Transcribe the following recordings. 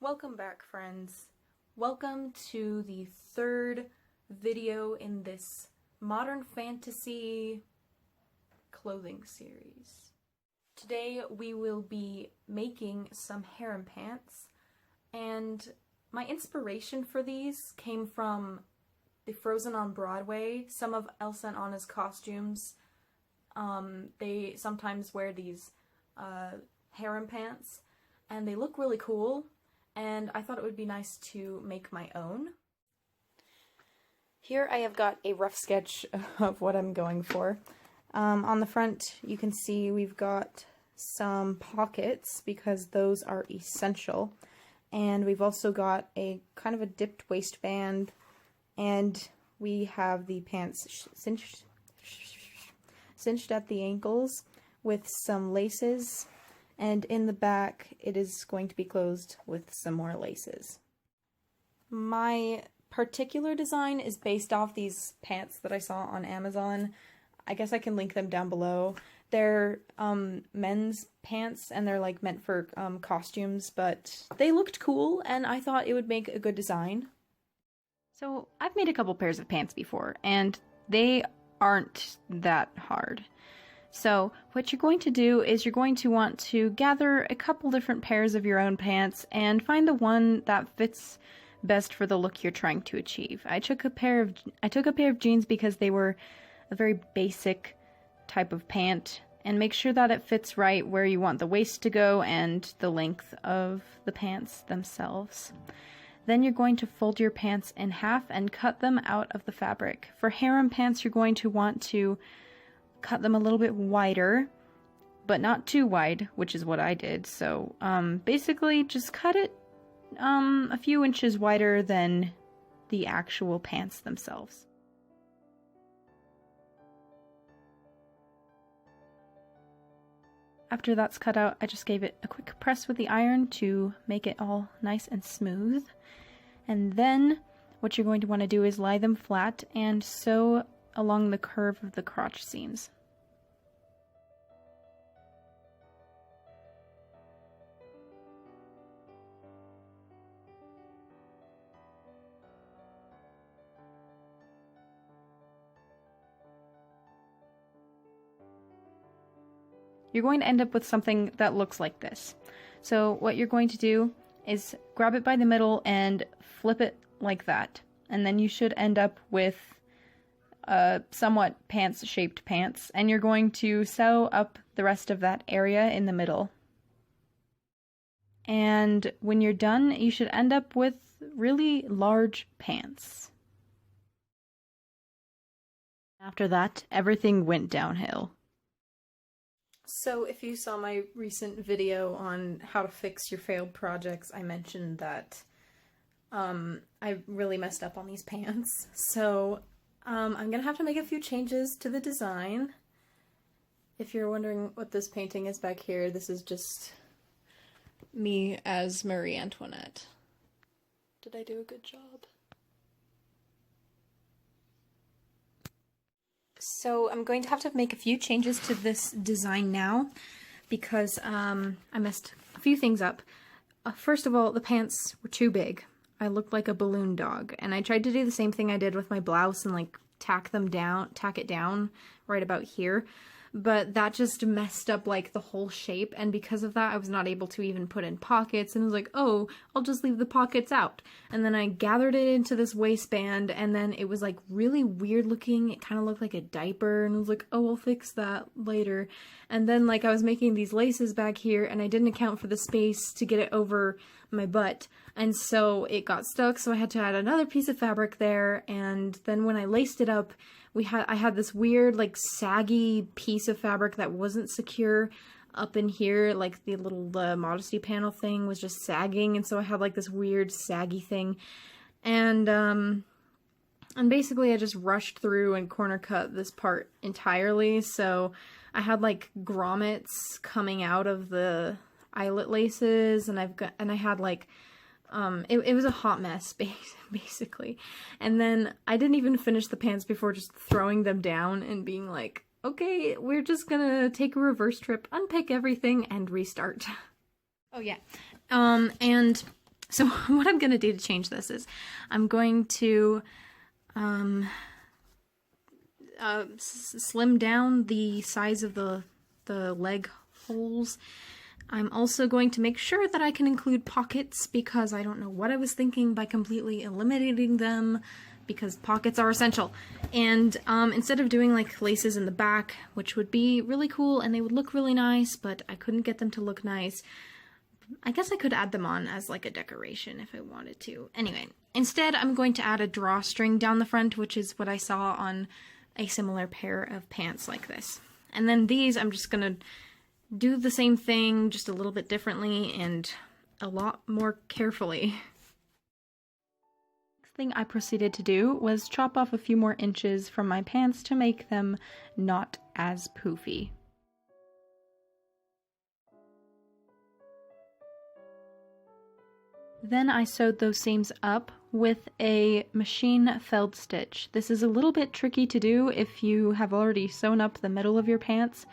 Welcome back, friends. Welcome to the third video in this modern fantasy clothing series. Today we will be making some harem pants, and my inspiration for these came from the Frozen on Broadway. Some of Elsa and Anna's costumes, they sometimes wear these harem pants, and they look really cool. And I thought it would be nice to make my own. Here I have got a rough sketch of what I'm going for. On the front you can see we've got some pockets because those are essential. And we've also got a kind of a dipped waistband, and we have the pants cinched at the ankles with some laces. And in the back, it is going to be closed with some more laces. My particular design is based off these pants that I saw on Amazon. I guess I can link them down below. They're men's pants, and they're like meant for costumes, but they looked cool, and I thought it would make a good design. So I've made a couple pairs of pants before, and they aren't that hard. So what you're going to do is you're going to want to gather a couple different pairs of your own pants and find the one that fits best for the look you're trying to achieve. I took a pair of jeans because they were a very basic type of pant, and make sure that it fits right where you want the waist to go and the length of the pants themselves. Then you're going to fold your pants in half and cut them out of the fabric. For harem pants, you're going to want to cut them a little bit wider, but not too wide, which is what I did. So basically just cut it a few inches wider than the actual pants themselves. After that's cut out, I just gave it a quick press with the iron to make it all nice and smooth. And then what you're going to want to do is lie them flat and sew along the curve of the crotch seams. You're going to end up with something that looks like this. So what you're going to do is grab it by the middle and flip it like that. And then you should end up with somewhat pants-shaped pants, and you're going to sew up the rest of that area in the middle. And when you're done, you should end up with really large pants. After that, everything went downhill. So if you saw my recent video on how to fix your failed projects, I mentioned that I really messed up on these pants. So I'm gonna have to make a few changes to the design. If you're wondering what this painting is back here, this is just me as Marie Antoinette. Did I do a good job? So I'm going to have to make a few changes to this design now because I messed a few things up. First of all, the pants were too big. I looked like a balloon dog, and I tried to do the same thing I did with my blouse and like tack it down right about here, but that just messed up like the whole shape, and because of that I was not able to even put in pockets, and I was like, oh, I'll just leave the pockets out. And then I gathered it into this waistband, and then it was like really weird looking. It kind of looked like a diaper, and I was like, oh, I'll fix that later. And then like I was making these laces back here, and I didn't account for the space to get it over my butt, and so it got stuck, so I had to add another piece of fabric there. And then when I laced it up, I had this weird like saggy piece of fabric that wasn't secure up in here, like the little modesty panel thing was just sagging, and so I had like this weird saggy thing, and basically I just rushed through and corner cut this part entirely, so I had like grommets coming out of the eyelet laces, and I had like it was a hot mess basically. And then I didn't even finish the pants before just throwing them down and being like, okay, we're just gonna take a reverse trip, unpick everything, and restart. Oh yeah, and So what I'm going to do to change this is I'm going to slim down the size of the leg holes. I'm also going to make sure that I can include pockets, because I don't know what I was thinking by completely eliminating them, because pockets are essential. And instead of doing like laces in the back, which would be really cool and they would look really nice, but I couldn't get them to look nice, I guess I could add them on as like a decoration if I wanted to. Anyway, instead I'm going to add a drawstring down the front, which is what I saw on a similar pair of pants like this. And then these I'm just gonna do the same thing, just a little bit differently and a lot more carefully. Next thing I proceeded to do was chop off a few more inches from my pants to make them not as poofy. Then I sewed those seams up with a machine felled stitch. This is a little bit tricky to do if you have already sewn up the middle of your pants,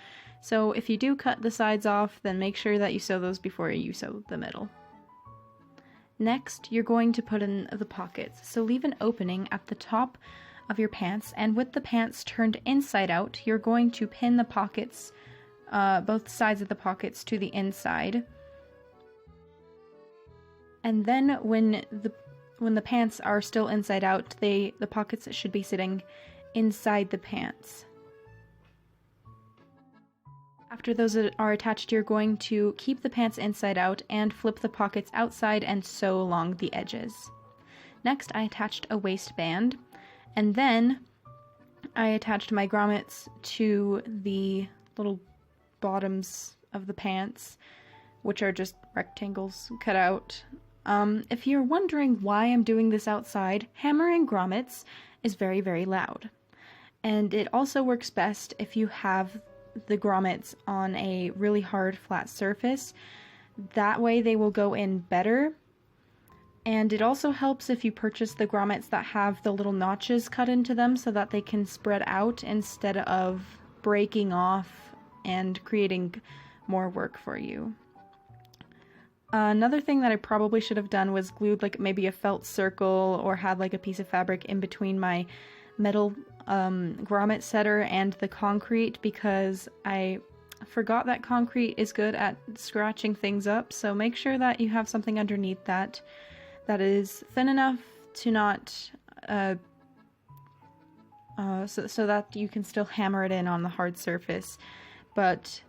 so if you do cut the sides off, then make sure that you sew those before you sew the middle. Next, you're going to put in the pockets, so leave an opening at the top of your pants, and with the pants turned inside out, you're going to pin the pockets, both sides of the pockets, to the inside. And then when the pants are still inside out, the pockets should be sitting inside the pants. After those are attached, you're going to keep the pants inside out and flip the pockets outside and sew along the edges. Next, I attached a waistband, and then I attached my grommets to the little bottoms of the pants, which are just rectangles cut out. If you're wondering why I'm doing this outside, hammering grommets is very, very loud. And it also works best if you have the grommets on a really hard flat surface. That way they will go in better. And it also helps if you purchase the grommets that have the little notches cut into them so that they can spread out instead of breaking off and creating more work for you. Another thing that I probably should have done was glued like maybe a felt circle or had like a piece of fabric in between my metal grommet setter and the concrete, because I forgot that concrete is good at scratching things up. So make sure that you have something underneath that is thin enough to not so that you can still hammer it in on the hard surface, but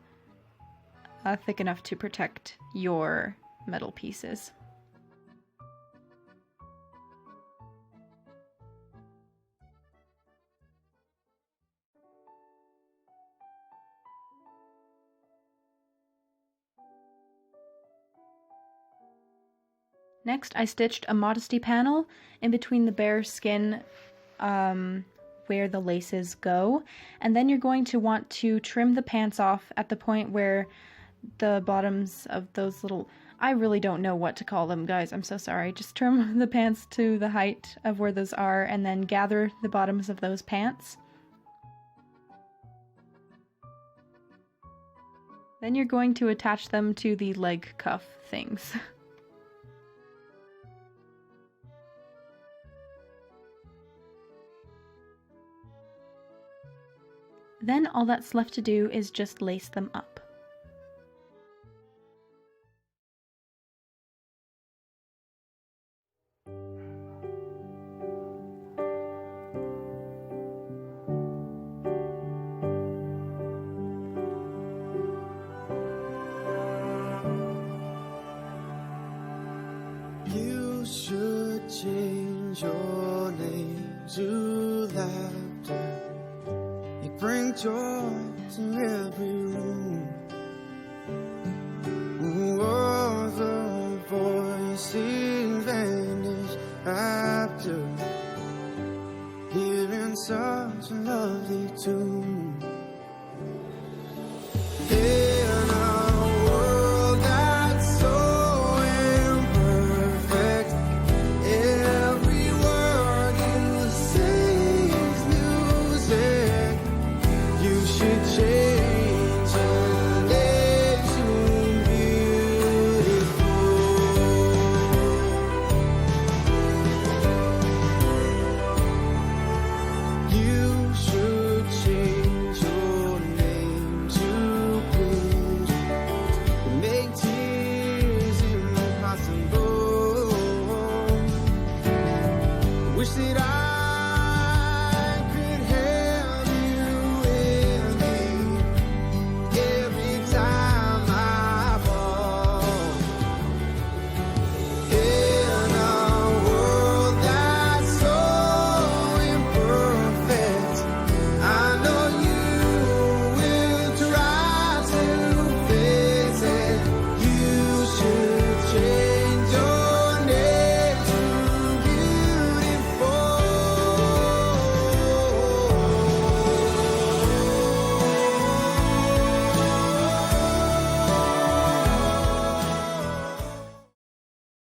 thick enough to protect your metal pieces. Next, I stitched a modesty panel in between the bare skin where the laces go, and then you're going to want to trim the pants off at the point where the bottoms of those little, I really don't know what to call them, guys, I'm so sorry. Just trim the pants to the height of where those are, and then gather the bottoms of those pants. Then you're going to attach them to the leg cuff things. Then all that's left to do is just lace them up. You should change your name to laughter. You bring joy to every room. Oh, the voices